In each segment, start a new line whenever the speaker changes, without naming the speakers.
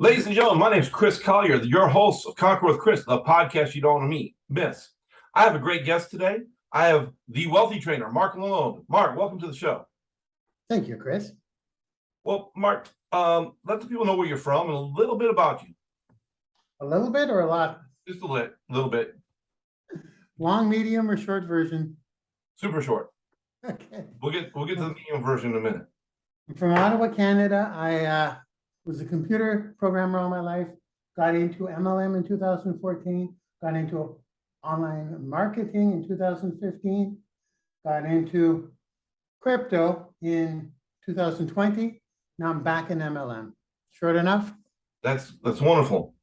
Ladies and gentlemen, my name is Chris Collier, your host of Conquer with Chris, the podcast you don't want to miss. I have a great guest today. I have the wealthy trainer, Marc Lalonde. Marc, welcome to the show.
Thank you, Chris.
Well, Marc, let the people know where you're from and a little bit about you.
A little bit or a lot?
Just a little bit.
Long, medium, or short version?
Super short.
Okay.
We'll get to the medium version in a minute.
I'm from Ottawa, Canada. I was a computer programmer all my life. Got into MLM in 2014. Got into online marketing in 2015. Got into crypto in 2020. Now I'm back in MLM. Short enough?
That's wonderful.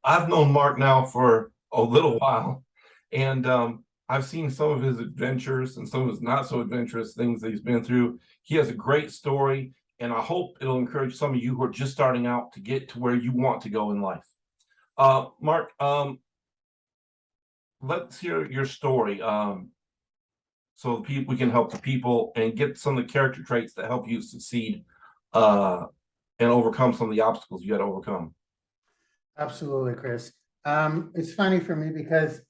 I've known Marc now for a little while, and I've seen some of his adventures and some of his not so adventurous things that he's been through. He has a great story, and I hope it'll encourage some of you who are just starting out to get to where you want to go in life. Marc, let's hear your story so we can help the people and get some of the character traits that help you succeed and overcome some of the obstacles you had to overcome.
Absolutely, Chris. It's funny for me because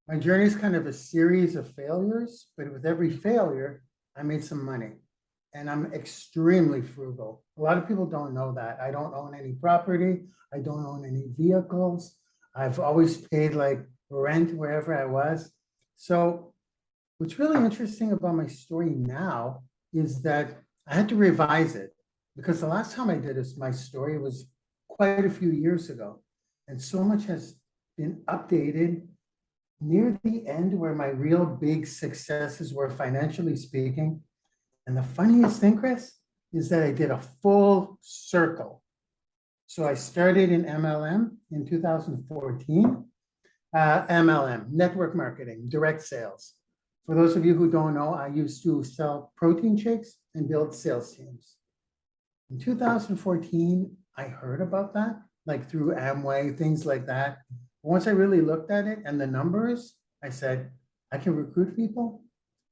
my journey is kind of a series of failures, but with every failure, I made some money. And I'm extremely frugal. A lot of people don't know that. I don't own any property. I don't own any vehicles. I've always paid like rent wherever I was. So what's really interesting about my story now is that I had to revise it because the last time I did this, my story was quite a few years ago. And so much has been updated near the end where my real big successes were financially speaking. And the funniest thing, Chris, is that I did a full circle. So I started in MLM in 2014, MLM, network marketing, direct sales. For those of you who don't know, I used to sell protein shakes and build sales teams. In 2014, I heard about that, like through Amway, things like that. Once I really looked at it and the numbers, I said, I can recruit people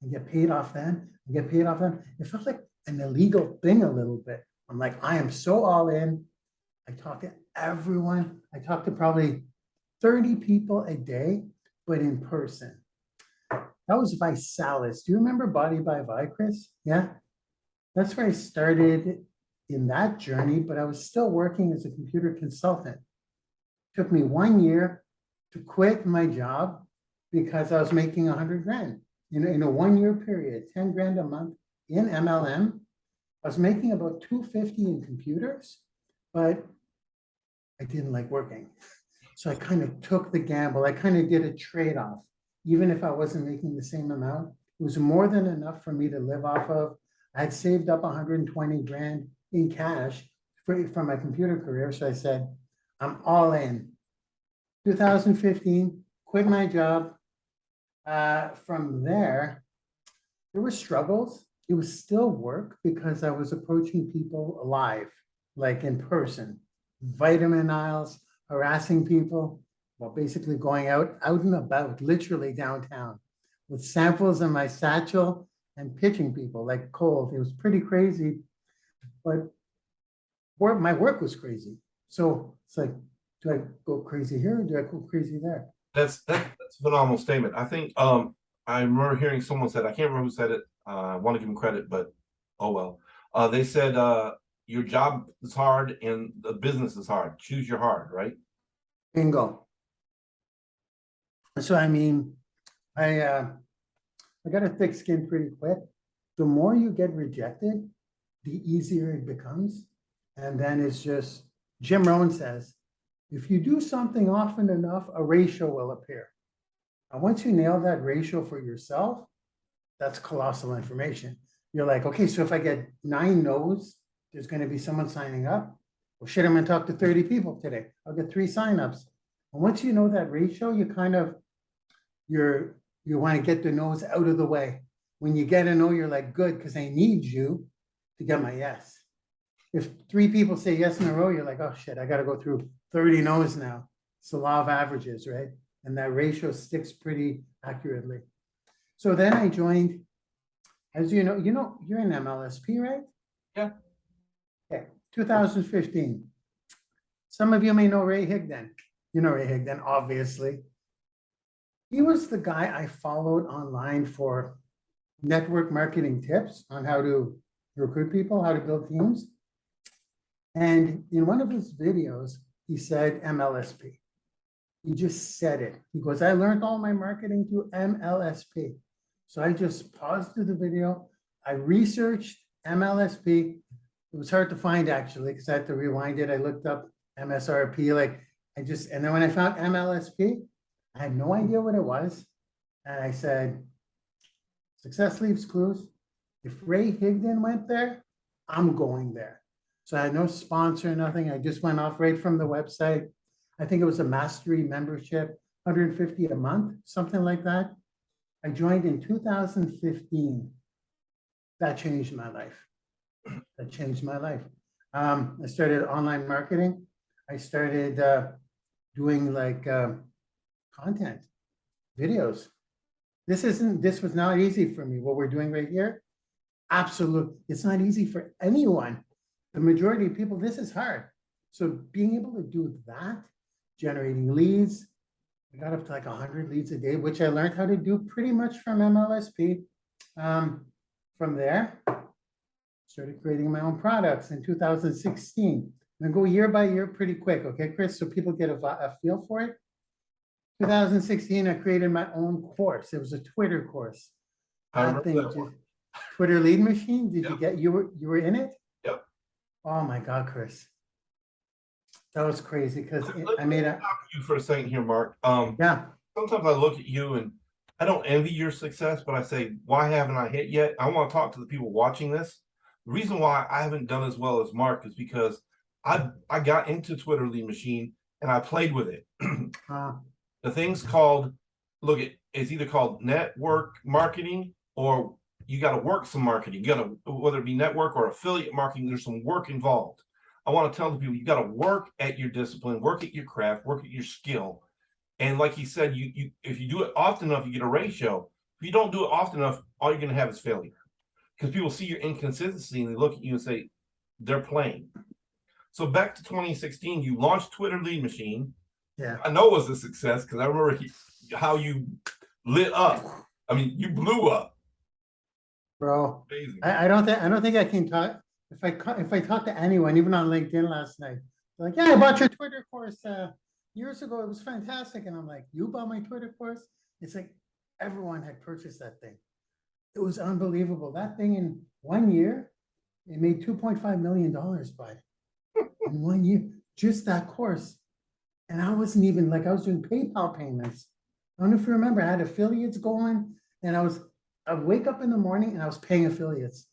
and get paid off then, and get paid off then. It felt like an illegal thing a little bit. I'm like, I am so all in. I talk to everyone. I talk to probably 30 people a day, but in person. That was Visalis. Do you remember Body by Vi, Chris? Yeah. That's where I started in that journey, but I was still working as a computer consultant. It took me 1 year to quit my job because I was making 100 grand. In a 1 year period, 10 grand a month in MLM. I was making about 250 in computers, but I didn't like working. So I kind of took the gamble. I kind of did a trade-off. Even if I wasn't making the same amount, it was more than enough for me to live off of. I had saved up 120 grand in cash from my computer career. So I said, I'm all in. 2015, quit my job. From there were struggles. It was still work because I was approaching people live, like in person, vitamin aisles, harassing people, well, basically going out and about, literally downtown with samples in my satchel and pitching people like cold. It was pretty crazy, but my work was crazy. So it's like, do I go crazy here or do I go crazy there?
That's a phenomenal statement. I think I remember hearing someone said, I can't remember who said it. I want to give them credit, but oh well. They said your job is hard and the business is hard. Choose your hard, right?
Bingo. So I mean, I got a thick skin pretty quick. The more you get rejected, the easier it becomes. And then it's just, Jim Rohn says, if you do something often enough, a ratio will appear. And once you nail that ratio for yourself, that's colossal information. You're like, okay, so if I get 9 no's, there's going to be someone signing up. Well, shit, I'm going to talk to 30 people today. I'll get 3 signups. And once you know that ratio, you kind of, you want to get the no's out of the way. When you get a no, you're like, good, because I need you to get my yes. If 3 people say yes in a row, you're like, oh shit, I got to go through 30 no's now. It's the law of averages, right? And that ratio sticks pretty accurately. So then I joined, as you know, you're in MLSP, right?
Yeah.
Okay, 2015. Some of you may know Ray Higdon. You know Ray Higdon, obviously. He was the guy I followed online for network marketing tips on how to recruit people, how to build teams. And in one of his videos, he said MLSP. He just said it. He goes, I learned all my marketing through MLSP. So I just paused the video. I researched MLSP. It was hard to find actually, because I had to rewind it. I looked up MSRP, and then when I found MLSP, I had no idea what it was. And I said, success leaves clues. If Ray Higdon went there, I'm going there. So I had no sponsor, nothing. I just went off right from the website. I think it was a mastery membership, $150 a month, something like that. I joined in 2015. That changed my life. That changed my life. I started online marketing. I started doing content, videos. This was not easy for me. What we're doing right here, absolutely, it's not easy for anyone. The majority of people, this is hard. So being able to do that, generating leads, I got up to 100 leads a day, which I learned how to do pretty much from MLSP. From there, started creating my own products in 2016. I'm gonna go year by year pretty quick, okay, Chris? So people get a feel for it. 2016, I created my own course. It was a Twitter course.
I
That
remember
thing,
that one.
Twitter lead machine. Did you
Yep.
get, you were in it?
Yep.
Oh my God, Chris. That was crazy because
Let
I
me
made a,
talk to you for a second here, Mark.
yeah,
Sometimes I look at you and I don't envy your success, but I say, why haven't I hit yet? I want to talk to the people watching this. The reason why I haven't done as well as Mark is because I got into Twitter lead machine and I played with it. The thing's called, it's either called network marketing or you got to work some marketing. You got to, whether it be network or affiliate marketing, there's some work involved. I want to tell the people, you got to work at your discipline, work at your craft, work at your skill. And like he said, you if you do it often enough, you get a ratio. If you don't do it often enough, all you're going to have is failure. Because people see your inconsistency and they look at you and say, they're playing. So back to 2016, you launched Twitter Lead Machine.
yeah.
I know it was a success because I remember how you lit up. I mean, you blew up.
Bro,
Amazing.
I don't think I can talk. If I talk to anyone, even on LinkedIn last night, they're like, yeah, I bought your Twitter course years ago. It was fantastic. And I'm like, you bought my Twitter course? It's like everyone had purchased that thing. It was unbelievable. That thing in 1 year, it made $2.5 million by it. In 1 year, just that course. And I wasn't even I was doing PayPal payments. I don't know if you remember, I had affiliates going and I'd wake up in the morning and I was paying affiliates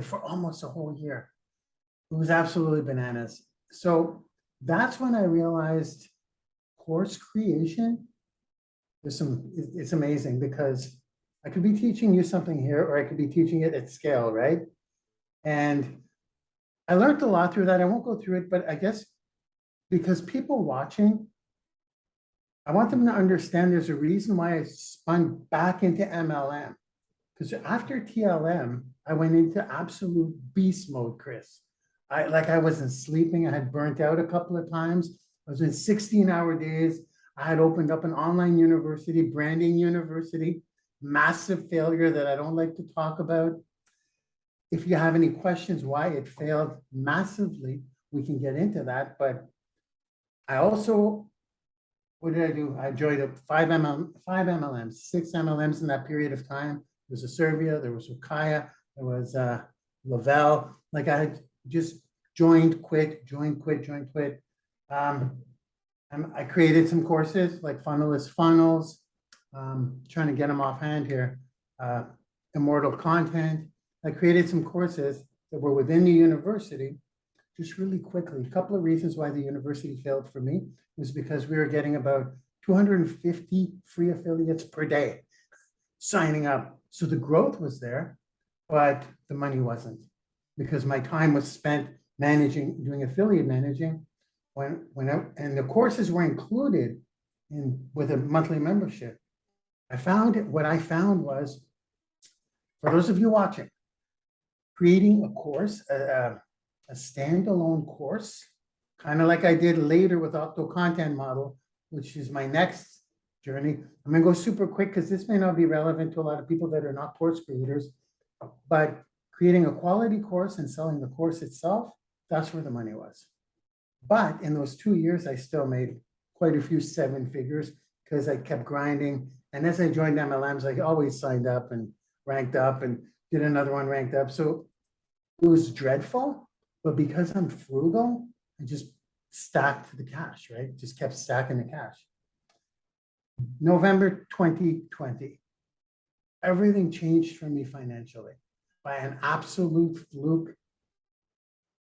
for almost a whole year. It was absolutely bananas. So that's when I realized course creation, it's amazing because I could be teaching you something here or I could be teaching it at scale, right? And I learned a lot through that. I won't go through it, but I guess because people watching, I want them to understand there's a reason why I spun back into MLM. Because after TLM, I went into absolute beast mode, Chris. I wasn't sleeping. I had burnt out a couple of times. I was in 16-hour days. I had opened up an online university, branding university, massive failure that I don't like to talk about. If you have any questions why it failed massively, we can get into that. But I also, what did I do? I joined five MLMs, 6 MLMs in that period of time. There was a Servia, there was Ukaya, there was Lavelle. I had just joined, quit. I created some courses like Funnelist Funnels, trying to get them offhand here. Immortal Content. I created some courses that were within the university. Just really quickly, a couple of reasons why the university failed for me was because we were getting about 250 free affiliates per day signing up. So the growth was there, but the money wasn't because my time was spent doing affiliate managing and the courses were included with a monthly membership. What I found was, for those of you watching, creating a course, a standalone course, kind of like I did later with Octo Content Model, which is my next journey. I'm gonna go super quick because this may not be relevant to a lot of people that are not course creators, but creating a quality course and selling the course itself, that's where the money was. But in those 2 years, I still made quite a few seven figures because I kept grinding. And as I joined MLMs, I always signed up and ranked up and did another one ranked up. So it was dreadful, but because I'm frugal, I just stacked the cash, right? Just kept stacking the cash. November 2020, everything changed for me financially by an absolute fluke.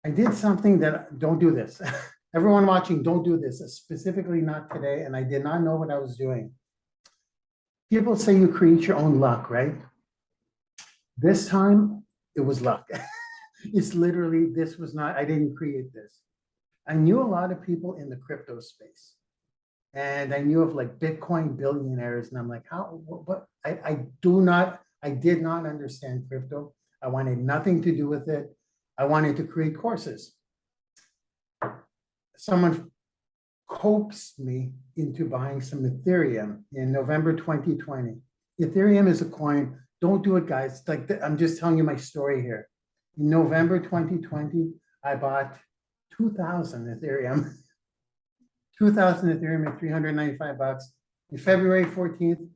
I did something that, don't do this. Everyone watching, don't do this, specifically not today. And I did not know what I was doing. People say you create your own luck, right? This time it was luck. It's literally, this was not, I didn't create this. I knew a lot of people in the crypto space. And I knew of like Bitcoin billionaires. And I'm like, how, what, I did not understand crypto. I wanted nothing to do with it. I wanted to create courses. Someone coaxed me into buying some Ethereum in November 2020. Ethereum is a coin. Don't do it, guys. Like I'm just telling you my story here. In November 2020, I bought 2,000 Ethereum. 2,000 Ethereum at $395. In February 14th,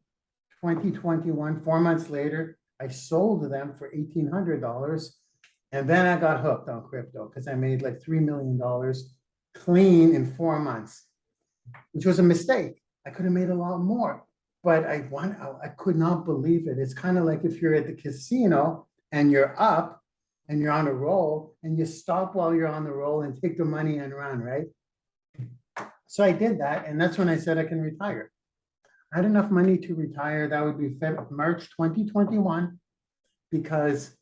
2021, 4 months later, I sold them for $1,800. And then I got hooked on crypto because I made like $3 million clean in 4 months, which was a mistake. I could have made a lot more, but I could not believe it. It's kind of like if you're at the casino and you're up and you're on a roll and you stop while you're on the roll and take the money and run, right? So I did that, and that's when I said I can retire. I had enough money to retire. That would be March 2021, because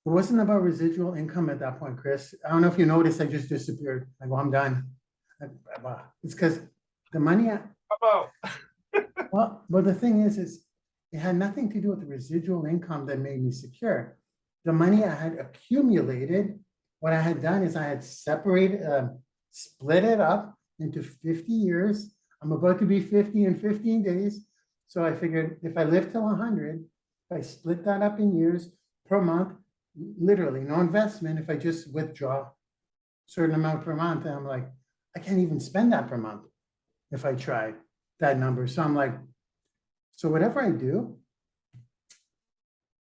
it wasn't about residual income at that point, Chris. I don't know if you noticed, I just disappeared. I go, I'm done. It's because the money.
How about?
Well, the thing is it had nothing to do with the residual income that made me secure. The money I had accumulated, what I had done is I had split it up into 50 years. I'm about to be 50 in 15 days. So I figured if I live till 100, if I split that up in years per month, literally no investment, if I just withdraw a certain amount per month, and I'm like, I can't even spend that per month if I tried that number. So I'm like, so whatever I do,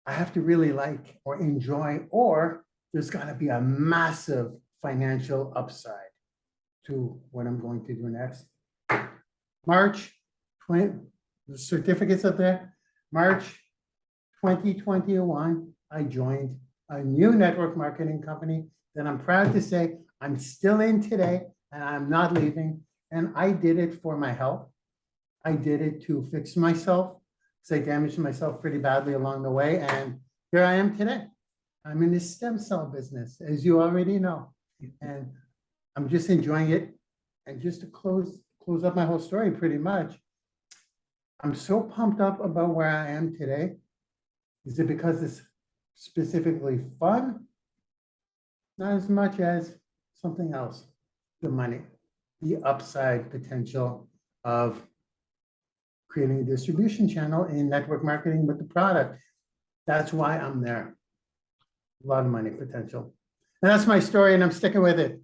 I have to really like or enjoy, or there's got to be a massive financial upside to what I'm going to do next. March 20, the certificates up there. March 2021, I joined a new network marketing company that I'm proud to say I'm still in today, and I'm not leaving. And I did it for my health. I did it to fix myself because I damaged myself pretty badly along the way. And here I am today. I'm in the stem cell business, as you already know. And I'm just enjoying it. And just to close up my whole story pretty much, I'm so pumped up about where I am today. Is it because it's specifically fun? Not as much as something else, the money, the upside potential of creating a distribution channel in network marketing with the product. That's why I'm there. A lot of money potential. And that's my story, and I'm sticking with it.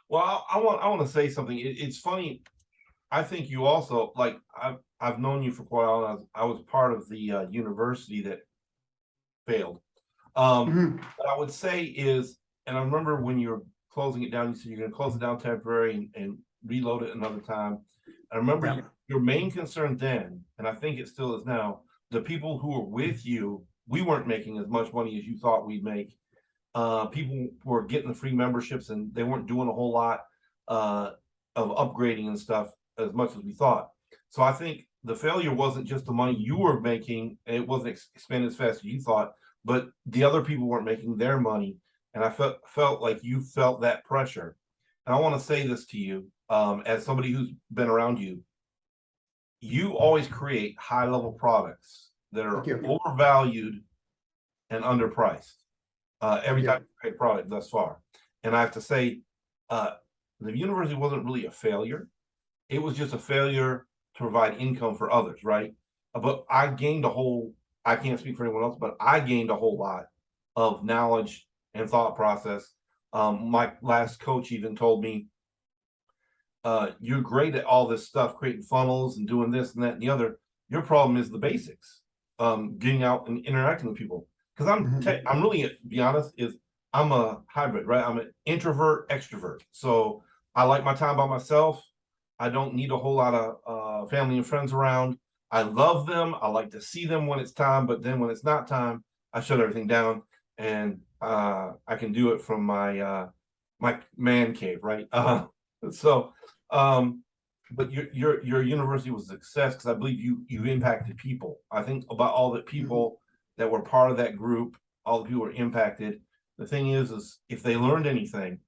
Well, I want to say something. It's funny. I think you also, like, I've known you for quite a while. I was part of the university that failed. What I would say is, and I remember when you're closing it down, you said you're going to close it down temporary and reload it another time. I remember your main concern then, and I think it still is now, the people who were with you, we weren't making as much money as you thought we'd make. People were getting the free memberships and they weren't doing a whole lot of upgrading and stuff as much as we thought. So I think the failure wasn't just the money you were making, and it wasn't expanding as fast as you thought, but the other people weren't making their money. And I felt like you felt that pressure. And I want to say this to you, as somebody who's been around you, you always create high-level products that are overvalued and underpriced. every
Yeah.
time you create a product thus far. And I have to say, the university wasn't really a failure. It was just a failure to provide income for others, right? But I gained a whole, I can't speak for anyone else, but I gained a whole lot of knowledge and thought process. My last coach even told me, you're great at all this stuff, creating funnels and doing this and that and the other. Your problem is the basics, getting out and interacting with people. Because I'm really, to be honest, is I'm a hybrid, right? I'm an introvert, extrovert. So I like my time by myself. I don't need a whole lot of family and friends around. I love them. I like to see them when it's time, but then when it's not time, I shut everything down, and I can do it from my man cave, right? So but your university was a success because I believe you impacted people. I think about all the people that were part of that group, all the people were impacted. The thing is if they learned anything,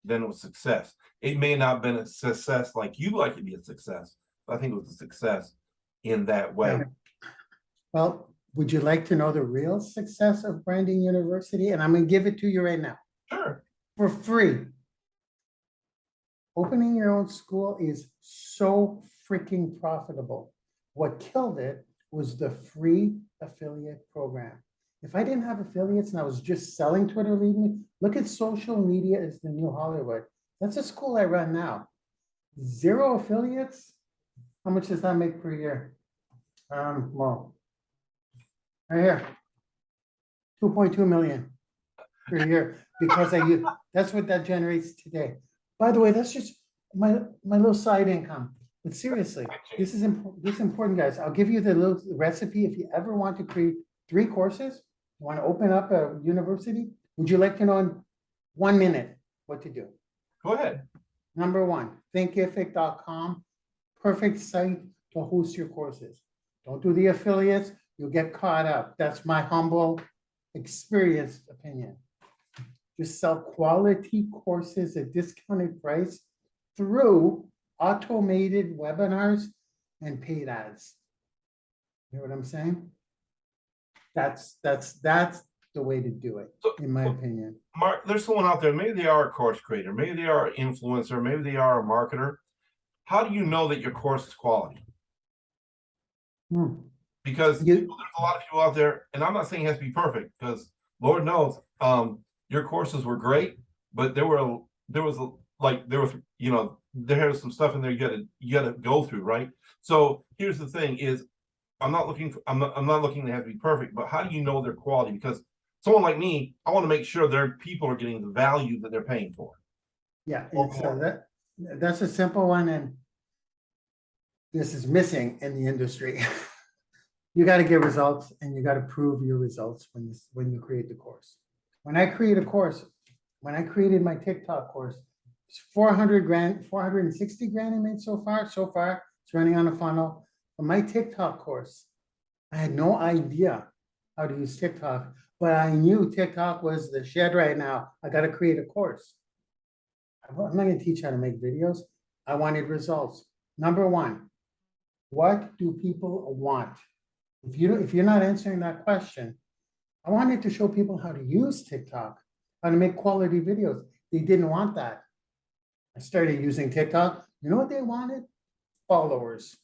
then it was success. It may not have been a success like you'd like it to be a success, but I think it was a success in that way.
Yeah. Well, would you like to know the real success of Branding University? And I'm gonna give it to you right now
Sure.
for free. Opening your own school is so freaking profitable. What killed it was the free affiliate program. If I didn't have affiliates and I was just selling Twitter lead me, look at social media as the new Hollywood. That's a school I run now. 0 affiliates. How much does that make per year? Well, right here, 2.2 million per year because that's what that generates today. By the way, that's just my little side income. But seriously, this is important, guys. I'll give you the little recipe if you ever want to create 3 courses. You want to open up a university? Would you like to know in 1 minute what to do?
Go ahead.
Number 1, thinkific.com, perfect site to host your courses. Don't do the affiliates, you'll get caught up. That's my humble, experienced opinion. Just sell quality courses at discounted price through automated webinars and paid ads. You know what I'm saying? That's the way to do it, in my opinion.
Mark, there's someone out there, maybe they are a course creator, maybe they are an influencer, maybe they are a marketer. How do you know that your course is quality? Because there's a lot of people out there, and I'm not saying it has to be perfect, because Lord knows, your courses were great, but there was some stuff in there you gotta go through, right? So here's the thing is, I'm not looking to have to be perfect, but how do you know their quality? Because someone like me, I want to make sure their people are getting the value that they're paying for.
Yeah, that's a simple one, and this is missing in the industry. You got to get results, and you got to prove your results when you create the course. When I created my TikTok course, it's 400 grand, 460 grand I made so far. It's running on a funnel. But my TikTok course, I had no idea how to use TikTok, but I knew TikTok was the shed right now. I got to create a course. I'm not going to teach how to make videos. I wanted results. Number 1, what do people want? If you're not answering that question, I wanted to show people how to use TikTok, how to make quality videos. They didn't want that. I started using TikTok. You know what they wanted? Followers.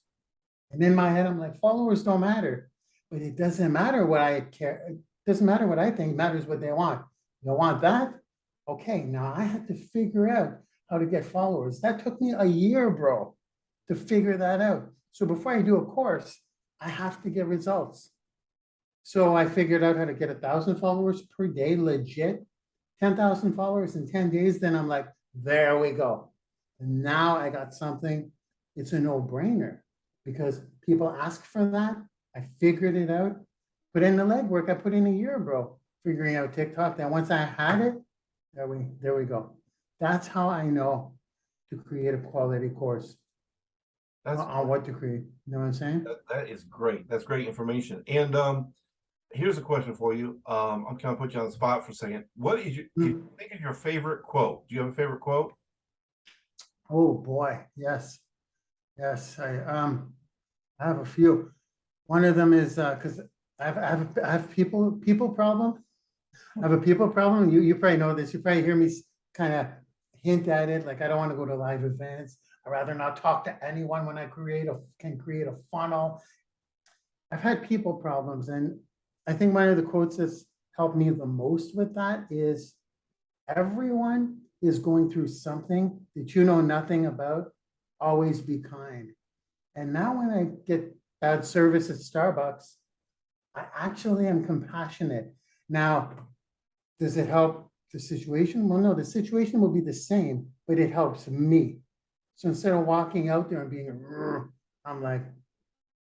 And in my head, I'm like, followers don't matter. But it doesn't matter what I care. It doesn't matter what I think. It matters what they want. You want that? Okay, now I had to figure out how to get followers. That took me a year, bro, to figure that out. So before I do a course, I have to get results. So I figured out how to get 1,000 followers per day, legit, 10,000 followers in 10 days. Then I'm like, there we go. And now I got something. It's a no-brainer because people ask for that. I figured it out. Put in the legwork. I put in a year, bro, figuring out TikTok. Then once I had it, there we go. That's how I know to create a quality course. That's on what to create. You know what I'm saying?
That is great. That's great information. And here's a question for you. I'm kind of put you on the spot for a second. What is think of your favorite quote? Do you have a favorite quote?
Oh boy, yes. I have a few. One of them is because I have people problem, I have a people problem. You probably know this. You probably hear me kind of hint at it. Like I don't want to go to live events. I'd rather not talk to anyone when I can create a funnel. I've had people problems, and I think one of the quotes that's helped me the most with that is everyone is going through something that you know nothing about. Always be kind. And now when I get bad service at Starbucks, I actually am compassionate. Now, does it help the situation? Well, no, the situation will be the same, but it helps me. So instead of walking out there and being, I'm like,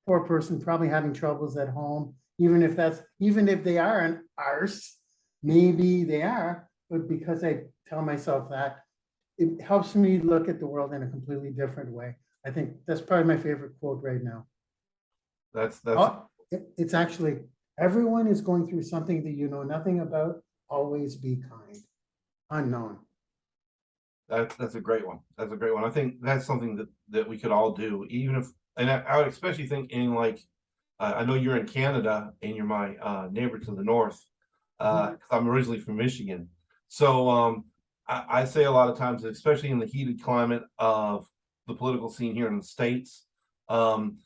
poor person probably having troubles at home, even if they are an arse, maybe they are, but because I tell myself that, it helps me look at the world in a completely different way. I think that's probably my favorite quote right now.
That's
It's actually, everyone is going through something that you know nothing about. Always be kind. Unknown.
that's a great one. That's a great one. I think that's something that we could all do, even if, and I would especially think in like, I know you're in Canada and you're my neighbor to the north. 'Cause I'm originally from Michigan. So I say a lot of times, especially in the heated climate of the political scene here in the States, um,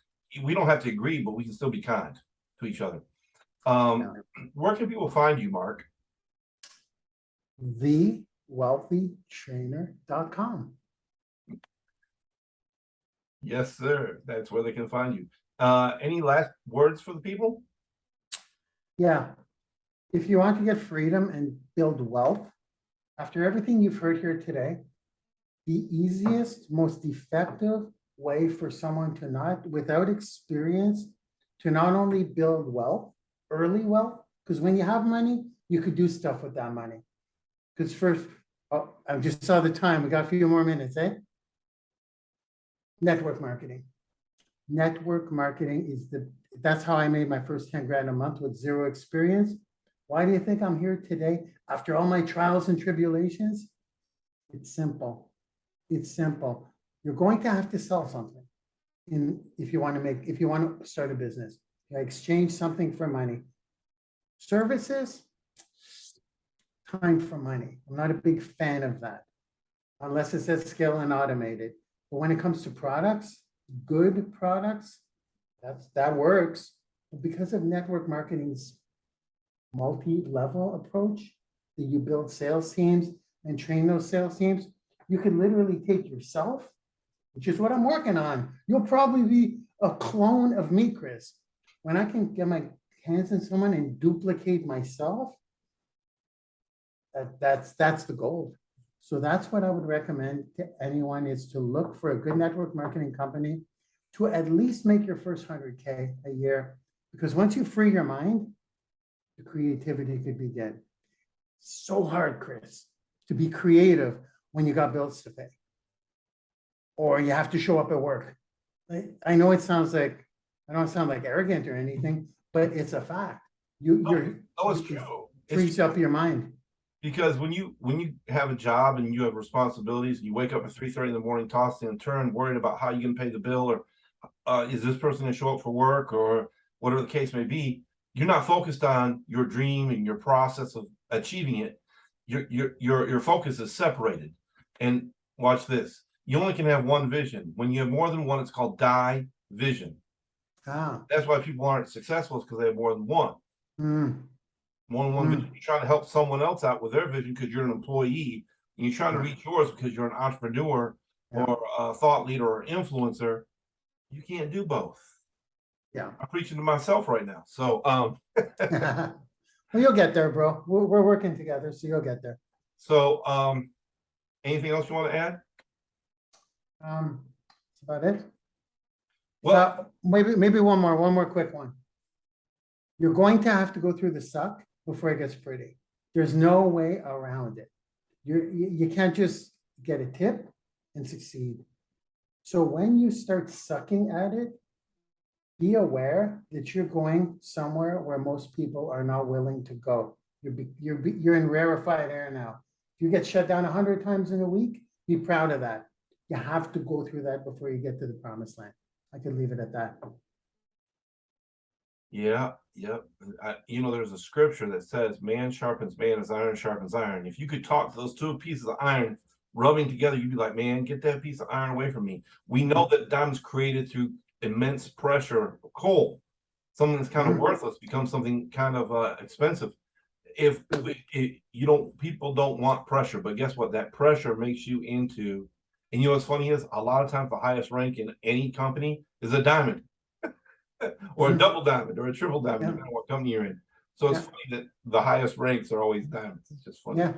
we don't have to agree, but we can still be kind to each other. Where can people find you, Mark?
TheWealthyTrainer.com.
Yes, sir. That's where they can find you. Any last words for the people?
Yeah. If you want to get freedom and build wealth, after everything you've heard here today, the easiest, most effective way for someone to not, without experience, to not only build wealth, early wealth, because when you have money, you could do stuff with that money. Because first, oh, I just saw the time. We got a few more minutes, eh? Network marketing. Network marketing that's how I made my first 10 grand a month with zero experience. Why do you think I'm here today after all my trials and tribulations? It's simple. It's simple. You're going to have to sell something if you want to start a business. You exchange something for money. Services, time for money. I'm not a big fan of that unless it's at scale and automated. But when it comes to products, good products, that works. But because of network marketing's multi-level approach, that you build sales teams and train those sales teams, you can literally take yourself, which is what I'm working on. You'll probably be a clone of me, Chris. When I can get my hands in someone and duplicate myself, that's the goal. So that's what I would recommend to anyone, is to look for a good network marketing company to at least make your first 100K a year. Because once you free your mind, the creativity could begin. So hard, Chris, to be creative when you got bills to pay or you have to show up at work. I know it sounds like, I don't sound like arrogant or anything, but it's a fact.
It's true.
Frees up your mind.
Because when you have a job and you have responsibilities, and you wake up at 3:30 in the morning, tossing and turn, worried about how you can pay the bill, or is this person going to show up for work, or whatever the case may be, you're not focused on your dream and your process of achieving it. Your focus is separated. And watch this. You only can have one vision. When you have more than one, it's called division. That's why people aren't successful, is because they have more than one. One vision. You're trying to help someone else out with their vision because you're an employee, and you're trying to reach yours because you're an entrepreneur or a thought leader or influencer. You can't do both.
Yeah.
I'm preaching to myself right now. So
well, you'll get there, bro. We're working together, so you'll get there.
So anything else you want to add?
That's about it.
Well,
maybe one more quick one. You're going to have to go through the suck before it gets pretty. There's no way around it. You can't just get a tip and succeed. So when you start sucking at it, be aware that you're going somewhere where most people are not willing to go. You're in rarefied air now. If you get shut down 100 times in a week, be proud of that. You have to go through that before you get to the promised land. I could leave it at that.
Yeah, yep. There's a scripture that says, "Man sharpens man as iron sharpens iron." If you could talk to those two pieces of iron rubbing together, you'd be like, "Man, get that piece of iron away from me." We know that diamonds created through immense pressure of coal. Something that's kind of
Mhm.
worthless becomes something kind of expensive. People don't want pressure, but guess what? That pressure makes you into, and what's funny is a lot of times the highest rank in any company is a diamond or a
Mhm.
double diamond or a triple diamond,
Yeah,
depending on what company you're in. So it's
yeah,
funny that the highest ranks are always diamonds. It's just funny.
yeah.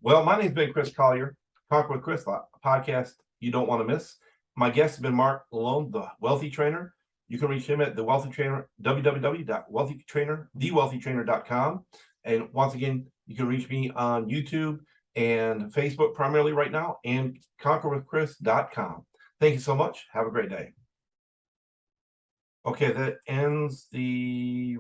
Well, my name's been Chris Collier, Conquer with Chris, a podcast you don't want to miss. My guest has been Marc Lalonde, the Wealthy Trainer. You can reach him at the Wealthy Trainer, www.wealthytrainer.com. And once again, you can reach me on YouTube and Facebook primarily right now, and conquerwithchris.com. Thank you so much. Have a great day. Okay, that ends the